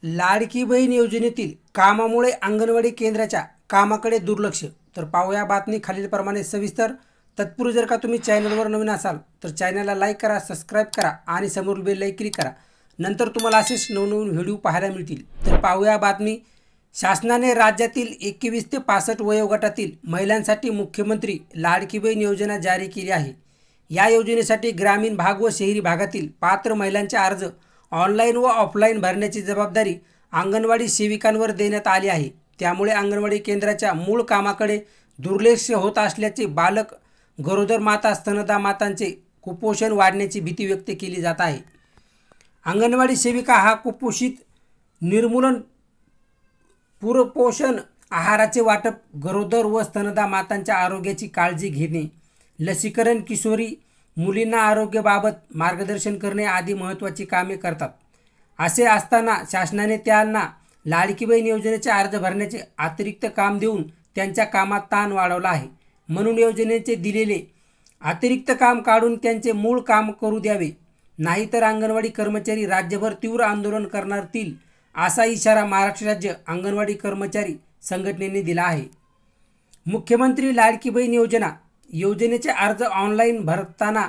लाडकी बहीण योजनेतील कामामुळे अंगणवाडी केंद्राच्या कामाकडे दुर्लक्ष. तर पाहूया बातमी खालीलप्रमाणे सविस्तर. तत्पूर्वी जर का तुम्ही चॅनलवर नवीन असाल तर चॅनलला लाईक करा, सबस्क्राईब करा आणि समोरील बेल लाईक क्लिक करा. नंतर तुम्हाला असेच नवनवीन व्हिडिओ पाहायला मिळतील. तर पाहूया बातमी. शासनाने राज्यातील 21 ते 65 वयोगटातील महिलांसाठी मुख्यमंत्री लाडकी बहीण योजना जारी केली आहे. या योजनेसाठी ग्रामीण भाग व शहरी भागातील पात्र महिलांचे अर्ज ऑनलाईन व ऑफलाईन भरण्याची जबाबदारी अंगणवाडी सेविकांवर देण्यात आली आहे. त्यामुळे अंगणवाडी केंद्राच्या मूळ कामाकडे दुर्लक्ष होत असल्याचे बालक, गरोदर माता, स्तनदा मातांचे कुपोषण वाढण्याची भीती व्यक्त केली जात आहे. अंगणवाडी सेविका हा कुपोषित निर्मूलन, पुरपोषण आहाराचे वाटप, गरोदर व स्तनदा मातांच्या आरोग्याची काळजी घेणे, लसीकरण, किशोरी मुलींना आरोग्याबाबत मार्गदर्शन करणे आदी महत्त्वाची कामे करतात. असे असताना शासनाने त्यांना लाडकी बहीण योजनेचे अर्ज भरण्याचे अतिरिक्त काम देऊन त्यांच्या कामात ताण वाढवला आहे. म्हणून योजनेचे दिलेले अतिरिक्त काम काढून त्यांचे मूळ काम करू द्यावे, नाहीतर अंगणवाडी कर्मचारी राज्यभर तीव्र आंदोलन करतील, असा इशारा महाराष्ट्र राज्य अंगणवाडी कर्मचारी संघटनेने दिला आहे. मुख्यमंत्री लाडकी बहीण योजनेचे अर्ज ऑनलाईन भरताना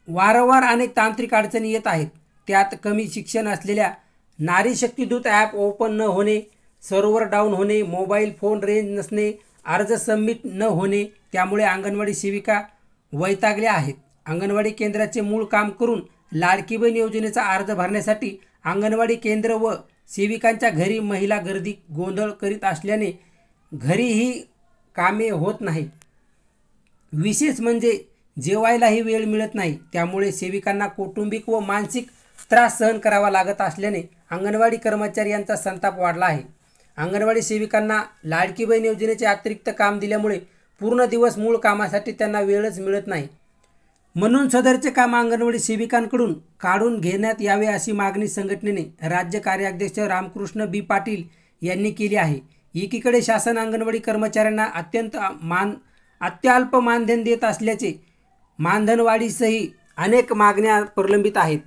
वारंवार अनेक तांत्रिक अडचणी येत आहेत. त्यात कमी शिक्षण असलेल्या नारी शक्ती दूत ॲप ओपन न होणे, सर्व्हर डाऊन होणे, मोबाईल फोन रेंज नसणे, अर्ज सबमिट न होणे. त्यामुळे अंगणवाडी सेविका वैतागल्या आहेत. अंगणवाडी केंद्राचे मूळ काम करून लाडकी बहीण योजनेचा अर्ज भरण्यासाठी अंगणवाडी केंद्र व सेविकांच्या घरी महिला गर्दी गोंधळ करीत असल्याने घरीही कामे होत नाहीत. विशेष म्हणजे जेवायलाही वेळ मिळत नाही. त्यामुळे सेविकांना कौटुंबिक व मानसिक त्रास सहन करावा लागत असल्याने अंगणवाडी कर्मचारी यांचा संताप वाढला आहे. अंगणवाडी सेविकांना लाडकी बहीण योजनेचे अतिरिक्त काम दिल्यामुळे पूर्ण दिवस मूळ कामासाठी त्यांना वेळच मिळत नाही. म्हणून सदरचे काम अंगणवाडी सेविकांकडून काढून घेण्यात यावे अशी मागणी संघटनेने राज्य कार्याध्यक्ष रामकृष्ण बी पाटील यांनी केली आहे. एकीकडे शासन अंगणवाडी कर्मचाऱ्यांना अत्यल्प मानधन देत असल्याचे मानधनवाढीसही अनेक मागण्या प्रलंबित आहेत.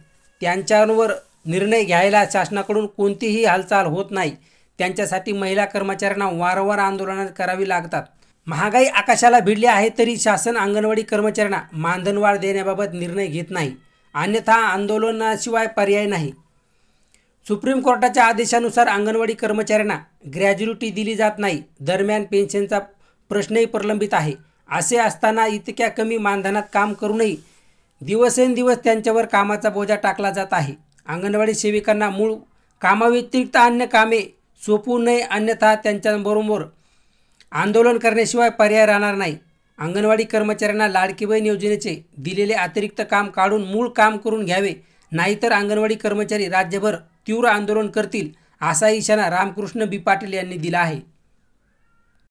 त्यांच्यावर निर्णय घ्यायला शासनाकडून कोणतीही हालचाल होत नाही. त्यांच्यासाठी महिला कर्मचाऱ्यांना वारंवार आंदोलने करावी लागतात. महागाई आकाशाला भिडली आहे तरी शासन अंगणवाडी कर्मचाऱ्यांना मानधनवाढ देण्याबाबत निर्णय घेत नाही. अन्यथा आंदोलनाशिवाय पर्याय नाही. सुप्रीम कोर्टाच्या आदेशानुसार अंगणवाडी कर्मचाऱ्यांना ग्रॅज्युटी दिली जात नाही. दरम्यान पेन्शनचा प्रश्नही प्रलंबित आहे. असे असताना इतक्या कमी मानधनात काम करूनही दिवसेंदिवस त्यांच्यावर कामाचा बोजा टाकला जात आहे. अंगणवाडी सेविकांना मूळ कामाव्यतिरिक्त अन्य कामे सोपवू नये, अन्यथा त्यांच्याबरोबर आंदोलन करण्याशिवाय पर्याय राहणार नाही. अंगणवाडी कर्मचाऱ्यांना लाडकी बहीण योजनेचे दिलेले अतिरिक्त काम काढून मूळ काम करून घ्यावे, नाहीतर अंगणवाडी कर्मचारी राज्यभर तीव्र आंदोलन करतील, असा इशारा रामकृष्ण बी पाटील यांनी दिला आहे.